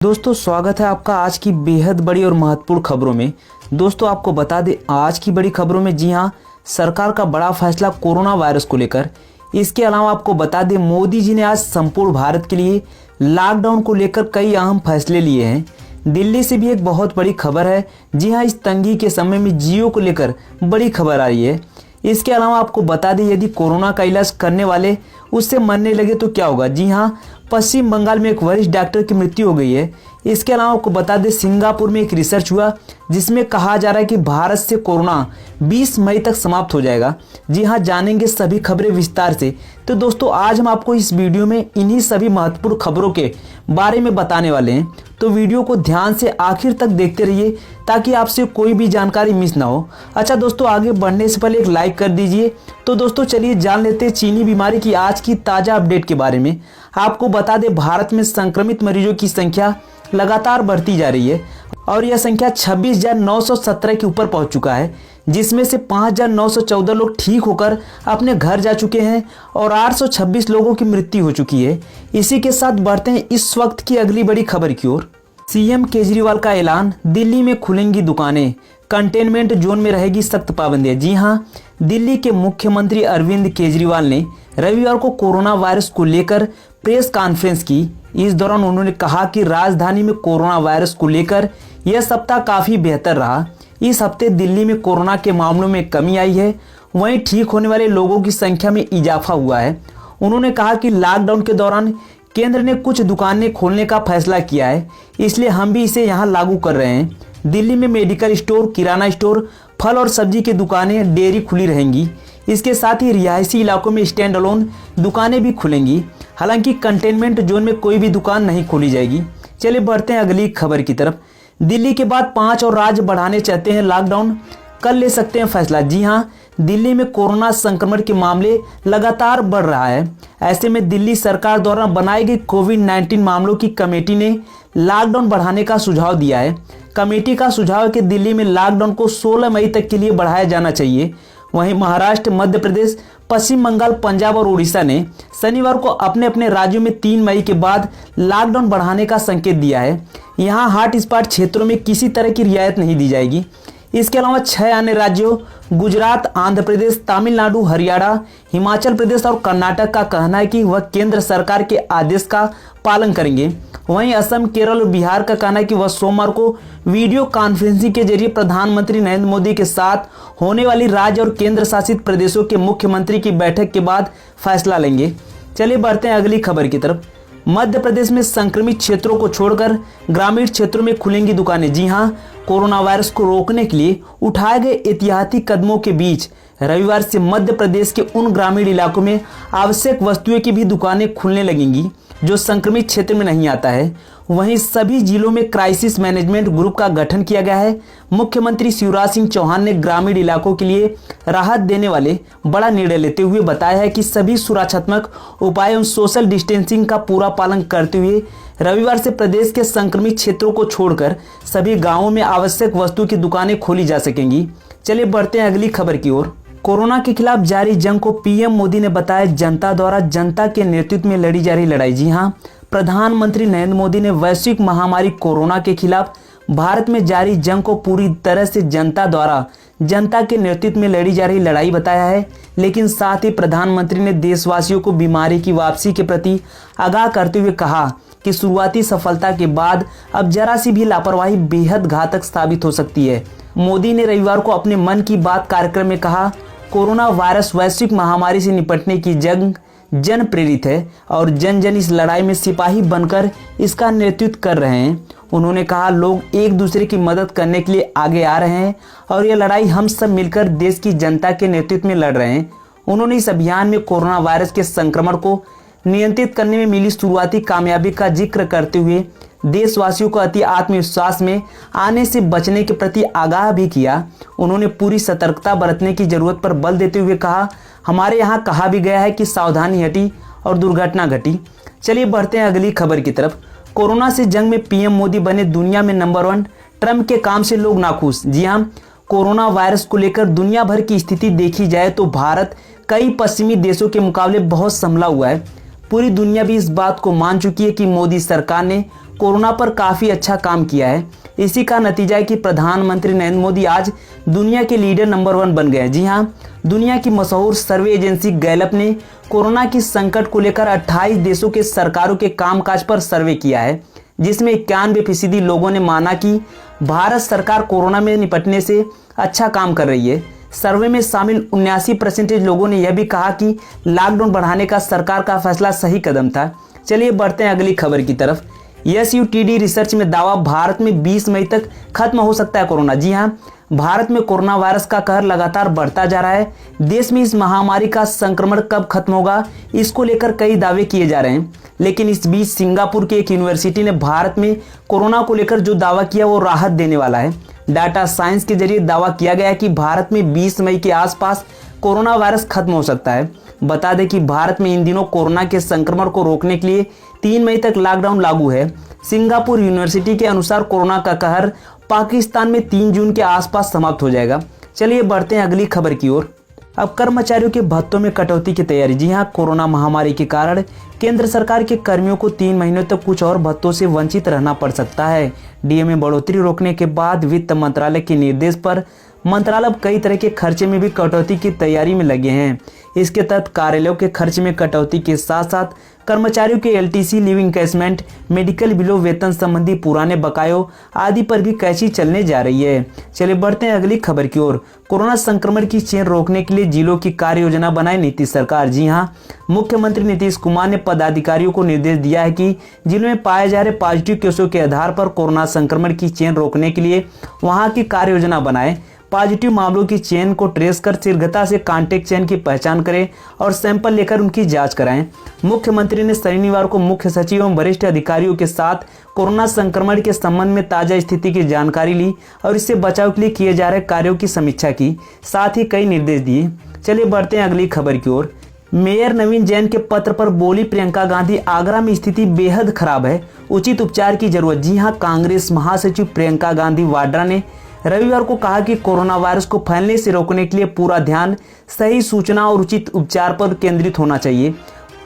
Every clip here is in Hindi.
दोस्तों स्वागत है आपका आज की बेहद बड़ी और महत्वपूर्ण खबरों में। दोस्तों आपको बता दें आज की बड़ी खबरों में, जी हाँ, सरकार का बड़ा फैसला कोरोना वायरस को लेकर। इसके अलावा आपको बता दें मोदी जी ने आज संपूर्ण भारत के लिए लॉकडाउन को लेकर कई अहम फैसले लिए हैं। दिल्ली से भी एक बहुत बड़ी खबर है। जी हाँ, इस तंगी के समय में जियो को लेकर बड़ी खबर आई है। इसके अलावा आपको बता दें यदि कोरोना का इलाज करने वाले उससे मरने लगे तो क्या होगा। जी हाँ, पश्चिम बंगाल में एक वरिष्ठ डॉक्टर की मृत्यु हो गई है। इसके अलावा आपको बता दें सिंगापुर में एक रिसर्च हुआ जिसमें कहा जा रहा है कि भारत से कोरोना 20 मई तक समाप्त हो जाएगा। जी हाँ, जानेंगे सभी खबरें विस्तार से। तो दोस्तों आज हम आपको इस वीडियो में इन्हीं सभी महत्वपूर्ण खबरों के बारे में बताने वाले हैं। तो वीडियो को ध्यान से आखिर तक देखते रहिए ताकि आपसे कोई भी जानकारी मिस ना हो। अच्छा दोस्तों, आगे बढ़ने से पहले एक लाइक कर दीजिए। तो दोस्तों चलिए जान लेते हैं चीनी बीमारी की आज की ताज़ा अपडेट के बारे में। आपको बता दें भारत में संक्रमित मरीजों की संख्या लगातार बढ़ती जा रही है और यह संख्या 26,917 के ऊपर पहुंच चुका है, जिसमें से 5,914 लोग ठीक होकर अपने घर जा चुके हैं और 826 लोगों की मृत्यु हो चुकी है। इसी के साथ बढ़ते हैं इस वक्त की अगली बड़ी खबर की ओर। सीएम केजरीवाल का ऐलान, दिल्ली में खुलेंगी दुकानें, कंटेनमेंट जोन में रहेगी सख्त पाबंदियां। जी हाँ, दिल्ली के मुख्यमंत्री अरविंद केजरीवाल ने रविवार को कोरोना वायरस को लेकर प्रेस कॉन्फ्रेंस की। इस दौरान उन्होंने कहा कि राजधानी में कोरोना वायरस को लेकर यह सप्ताह काफ़ी बेहतर रहा। इस हफ्ते दिल्ली में कोरोना के मामलों में कमी आई है, वहीं ठीक होने वाले लोगों की संख्या में इजाफा हुआ है। उन्होंने कहा कि लॉकडाउन के दौरान केंद्र ने कुछ दुकानें खोलने का फैसला किया है, इसलिए हम भी इसे यहाँ लागू कर रहे हैं। दिल्ली में मेडिकल स्टोर, किराना स्टोर, फल और सब्जी की दुकानें, डेयरी खुली रहेंगी। इसके साथ ही रिहायशी इलाकों में स्टैंड अलोन दुकानें भी खुलेंगी। हालांकि कंटेनमेंट जोन में कोई भी दुकान नहीं खोली जाएगी। चलिए बढ़ते हैं अगली खबर की तरफ। दिल्ली के बाद 5 और राज्य बढ़ाने चाहते हैं लॉकडाउन, कल ले सकते हैं फैसला। जी हाँ, दिल्ली में कोरोना संक्रमण के मामले लगातार बढ़ रहा है। ऐसे में दिल्ली सरकार द्वारा बनाई गई कोविड-19 मामलों की कमेटी ने लॉकडाउन बढ़ाने का सुझाव दिया है। कमेटी का सुझाव है कि दिल्ली में लॉकडाउन को 16 मई तक के लिए बढ़ाया जाना चाहिए। वहीं महाराष्ट्र, मध्य प्रदेश, पश्चिम बंगाल, पंजाब और उड़ीसा ने शनिवार को अपने अपने राज्यों में 3 मई के बाद लॉकडाउन बढ़ाने का संकेत दिया है। यहाँ हॉटस्पॉट क्षेत्रों में किसी तरह की रियायत नहीं दी जाएगी। इसके अलावा 6 अन्य राज्यों गुजरात, आंध्र प्रदेश, तमिलनाडु, हरियाणा, हिमाचल प्रदेश और कर्नाटक का कहना है कि वह केंद्र सरकार के आदेश का पालन करेंगे। वहीं असम, केरल और बिहार का कहना है कि वह सोमवार को वीडियो कॉन्फ्रेंसिंग के जरिए प्रधानमंत्री नरेंद्र मोदी के साथ होने वाली राज्य और केंद्र शासित प्रदेशों के मुख्यमंत्री की बैठक के बाद फैसला लेंगे। चलिए बढ़ते हैं अगली खबर की तरफ। मध्य प्रदेश में संक्रमित क्षेत्रों को छोड़कर ग्रामीण क्षेत्रों में खुलेंगी दुकानें। जी हाँ, कोरोना वायरस को रोकने के लिए उठाए गए एहतियाती कदमों के बीच रविवार से मध्य प्रदेश के उन ग्रामीण इलाकों में आवश्यक वस्तुओं की भी दुकानें खुलने लगेंगी जो संक्रमित क्षेत्र में नहीं आता है। वहीं सभी जिलों में क्राइसिस मैनेजमेंट ग्रुप का गठन किया गया है। मुख्यमंत्री शिवराज सिंह चौहान ने ग्रामीण इलाकों के लिए राहत देने वाले बड़ा निर्णय लेते हुए बताया है कि सभी सुरक्षात्मक उपायों और सोशल डिस्टेंसिंग का पूरा पालन करते हुए रविवार से प्रदेश के संक्रमित क्षेत्रों को छोड़कर सभी गाँवों में आवश्यक वस्तु की दुकानें खोली जा सकेंगी। चलिए बढ़ते हैं अगली खबर की ओर। कोरोना के खिलाफ जारी जंग को पीएम मोदी ने बताया जनता द्वारा जनता के नेतृत्व में लड़ी जा रही लड़ाई। जी हाँ, प्रधानमंत्री नरेंद्र मोदी ने वैश्विक महामारी कोरोना के खिलाफ भारत में जारी जंग को पूरी तरह से जनता द्वारा जनता के नेतृत्व में लड़ी जा रही लड़ाई बताया है। लेकिन साथ ही प्रधानमंत्री ने देशवासियों को बीमारी की वापसी के प्रति आगाह करते हुए कहा कि शुरुआती सफलता के बाद अब जरा सी भी लापरवाही बेहद घातक साबित हो सकती है। मोदी ने रविवार को अपने मन की बात कार्यक्रम में कहा, कोरोना वायरस वैश्विक महामारी से निपटने की जंग जन प्रेरित है और जन जन इस लड़ाई में सिपाही बनकर इसका नेतृत्व कर रहे हैं। उन्होंने कहा लोग एक दूसरे की मदद करने के लिए आगे आ रहे हैं और यह लड़ाई हम सब मिलकर देश की जनता के नेतृत्व में लड़ रहे हैं। उन्होंने इस अभियान में कोरोना वायरस के संक्रमण को नियंत्रित करने में मिली शुरुआती कामयाबी का जिक्र करते हुए देशवासियों को अति आत्मविश्वास में आने से बचने के प्रति आगाह भी किया। उन्होंने पूरी सतर्कता बरतने की जरूरत पर बल देते हुए कहा, हमारे यहाँ कहा भी गया है कि सावधानी हटी और दुर्घटना घटी। चलिए बढ़ते हैं अगली खबर की तरफ। कोरोना से जंग में पीएम मोदी बने दुनिया में नंबर 1, ट्रंप के काम से लोग नाखुश। जी हाँ, कोरोना वायरस को लेकर दुनिया भर की स्थिति देखी जाए तो भारत कई पश्चिमी देशों के मुकाबले बहुत संभला हुआ है। पूरी दुनिया भी इस बात को मान चुकी है कि मोदी सरकार ने कोरोना पर काफ़ी अच्छा काम किया है। इसी का नतीजा है कि प्रधानमंत्री नरेंद्र मोदी आज दुनिया के लीडर नंबर 1 बन गए। जी हाँ, दुनिया की मशहूर सर्वे एजेंसी गैलप ने कोरोना की संकट को लेकर 28 देशों के सरकारों के कामकाज पर सर्वे किया है, जिसमें 91% लोगों ने माना कि भारत सरकार कोरोना में निपटने से अच्छा काम कर रही है। सर्वे में शामिल 79% लोगों ने यह भी कहा कि लॉकडाउन बढ़ाने का सरकार का फैसला सही कदम था। चलिए बढ़ते हैं अगली खबर की तरफ। SUTD रिसर्च में दावा, भारत में 20 मई तक खत्म हो सकता है कोरोना। जी हाँ, भारत में कोरोना वायरस का कहर लगातार बढ़ता जा रहा है। देश में इस महामारी का संक्रमण कब खत्म होगा, इसको लेकर कई दावे किए जा रहे हैं। लेकिन इस बीच सिंगापुर की एक यूनिवर्सिटी ने भारत में कोरोना को लेकर जो दावा किया वो राहत देने वाला है। डाटा साइंस के जरिए दावा किया गया है कि भारत में 20 मई के आसपास कोरोना वायरस खत्म हो सकता है। बता दें कि भारत में इन दिनों कोरोना के संक्रमण को रोकने के लिए 3 मई तक लॉकडाउन लागू है। सिंगापुर यूनिवर्सिटी के अनुसार कोरोना का कहर पाकिस्तान में 3 जून के आसपास समाप्त हो जाएगा। चलिए बढ़ते हैं अगली खबर की ओर। अब कर्मचारियों के भत्तों में कटौती की तैयारी। जी हाँ, कोरोना महामारी के कारण केंद्र सरकार के कर्मियों को 3 महीनों तक कुछ और भत्तों से वंचित रहना पड़ सकता है। डीए में बढ़ोतरी रोकने के बाद वित्त मंत्रालय के निर्देश पर मंत्रालय अब कई तरह के खर्चे में भी कटौती की तैयारी में लगे हैं। इसके तहत कार्यालयों के खर्च में कटौती के साथ साथ कर्मचारियों के LTC, लीव इंकैशमेंट, मेडिकल बिलों, वेतन संबंधी पुराने बकायों आदि पर भी कैंची चलने जा रही है। चलिए बढ़ते हैं अगली खबर की ओर। कोरोना संक्रमण की चेन रोकने के लिए जिलों की कार्य योजना बनाए नीतीश सरकार। जी हाँ, मुख्यमंत्री नीतीश कुमार ने पदाधिकारियों को निर्देश दिया है कि जिलों में पाए जा रहे पॉजिटिव केसों के आधार पर कोरोना संक्रमण की चेन रोकने के लिए वहां की कार्य योजना बनाए। पॉजिटिव मामलों की चेन को ट्रेस कर शीघ्रता से कांटेक्ट चेन की पहचान करें और सैंपल लेकर उनकी जांच कराएं। मुख्यमंत्री ने शनिवार को मुख्य सचिव एवं वरिष्ठ अधिकारियों के साथ कोरोना संक्रमण के संबंध में ताजा स्थिति की जानकारी ली और इससे बचाव के लिए किए जा रहे कार्यों की समीक्षा की, साथ ही कई निर्देश दिए। चलिए बढ़ते हैं अगली खबर की ओर। मेयर नवीन जैन के पत्र पर बोली प्रियंका गांधी, आगरा में स्थिति बेहद खराब है, उचित उपचार की जरूरत। जी हाँ, कांग्रेस महासचिव प्रियंका गांधी वाड्रा ने रविवार को कहा कि कोरोना वायरस को फैलने से रोकने के लिए पूरा ध्यान सही सूचना और उचित उपचार पर केंद्रित होना चाहिए।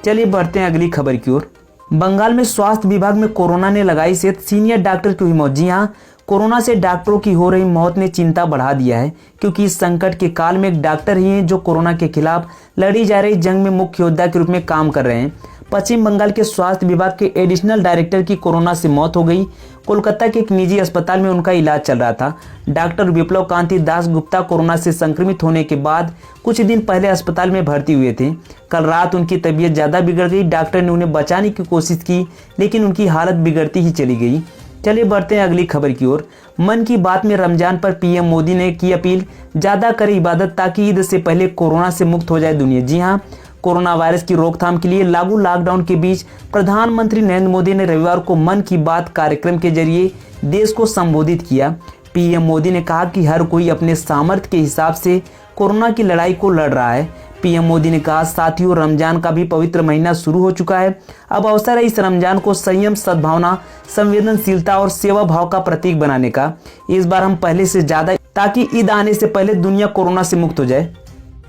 चलिए बढ़ते हैं अगली खबर की ओर। बंगाल में स्वास्थ्य विभाग में कोरोना ने लगाई सेंध, सीनियर डॉक्टर की हुई मौत। जी हाँ, कोरोना से डॉक्टरों की हो रही मौत ने चिंता बढ़ा दिया है, क्योंकि इस संकट के काल में एक डॉक्टर ही हैं जो कोरोना के खिलाफ लड़ी जा रही जंग में मुख्य योद्धा के रूप में काम कर रहे हैं। पश्चिम बंगाल के स्वास्थ्य विभाग के एडिशनल डायरेक्टर की कोरोना से मौत हो गई। कोलकाता के एक निजी अस्पताल में उनका इलाज चल रहा था। डॉक्टर विप्लव कांति दास गुप्ता कोरोना से संक्रमित होने के बाद कुछ दिन पहले अस्पताल में भर्ती हुए थे। कल रात उनकी तबीयत ज़्यादा बिगड़ गई। डॉक्टर ने उन्हें बचाने की कोशिश की, लेकिन उनकी हालत बिगड़ती ही चली गई। चलिए बढ़ते हैं अगली खबर की ओर। मन की बात में रमजान पर पीएम मोदी ने की अपील, ज़्यादा करें इबादत ताकि ईद से पहले कोरोना से मुक्त हो जाए दुनिया। जी हाँ, कोरोना वायरस की रोकथाम के लिए लागू लॉकडाउन के बीच प्रधानमंत्री नरेंद्र मोदी ने रविवार को मन की बात कार्यक्रम के जरिए देश को संबोधित किया। पीएम मोदी ने कहा कि हर कोई अपने सामर्थ्य के हिसाब से कोरोना की लड़ाई को लड़ रहा है। पीएम मोदी ने कहा, साथियों, रमजान का भी पवित्र महीना शुरू हो चुका है। अब अवसर है इस रमजान को संयम, सद्भावना, संवेदनशीलता और सेवा भाव का प्रतीक बनाने का। इस बार हम पहले से ज्यादा, ताकि ईद आने से पहले दुनिया कोरोना से मुक्त हो जाए।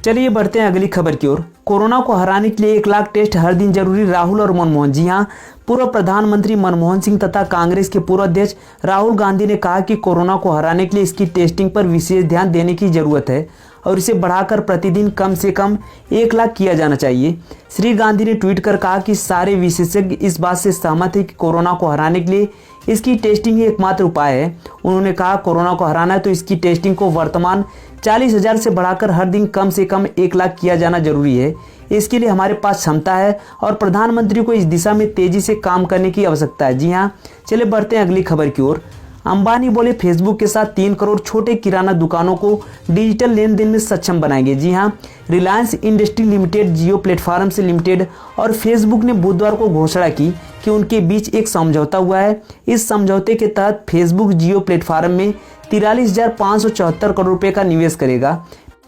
चलिए बढ़ते हैं अगली खबर की ओर। कोरोना को हराने के लिए 1 लाख टेस्ट हर दिन जरूरी, राहुल और मनमोहन। जी हाँ, पूर्व प्रधानमंत्री मनमोहन सिंह तथा कांग्रेस के पूर्व अध्यक्ष राहुल गांधी ने कहा कि कोरोना को हराने के लिए इसकी टेस्टिंग पर विशेष ध्यान देने की जरूरत है और इसे बढ़ाकर प्रतिदिन कम से कम 1 लाख किया जाना चाहिए। श्री गांधी ने ट्वीट कर कहा कि सारे विशेषज्ञ इस बात से सहमत है कि कोरोना को हराने के लिए इसकी टेस्टिंग ही एकमात्र उपाय है। उन्होंने कहा, कोरोना को हराना है तो इसकी टेस्टिंग को वर्तमान 40,000 से बढ़ाकर हर दिन कम से कम 1 लाख किया जाना जरूरी है। इसके लिए हमारे पास क्षमता है और प्रधानमंत्री को इस दिशा में तेजी से काम करने की आवश्यकता है। जी हाँ, चलिए बढ़ते हैं अगली खबर की ओर। अंबानी बोले, फेसबुक के साथ 3 करोड़ छोटे किराना दुकानों को डिजिटल लेन देन में सक्षम बनाएंगे। जी हाँ, रिलायंस इंडस्ट्री लिमिटेड, जियो प्लेटफॉर्म से लिमिटेड और फेसबुक ने बुधवार को घोषणा की कि उनके बीच एक समझौता हुआ है। इस समझौते के तहत फेसबुक जियो प्लेटफॉर्म में 43,574 करोड़ रुपए का निवेश करेगा।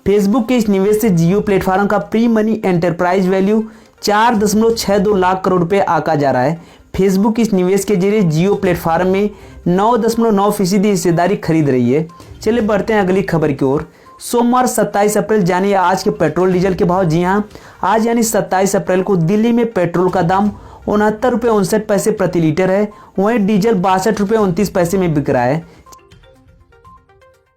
फेसबुक के इस निवेश से जियो प्लेटफॉर्म का pre money enterprise value 4.62 lakh crore रुपए आका जा रहा है। फेसबुक इस निवेश के जरिए जियो प्लेटफॉर्म में 9.9% हिस्सेदारी खरीद रही है। चलिए बढ़ते हैं अगली खबर की ओर। सोमवार 27 अप्रैल जानिए आज के पेट्रोल डीजल के भाव। जी हाँ, आज यानी 27 अप्रैल को दिल्ली में पेट्रोल का दाम 69 रुपये 59 पैसे प्रति लीटर है। वहीं डीजल 62 रुपये 29 पैसे में बिक रहा है।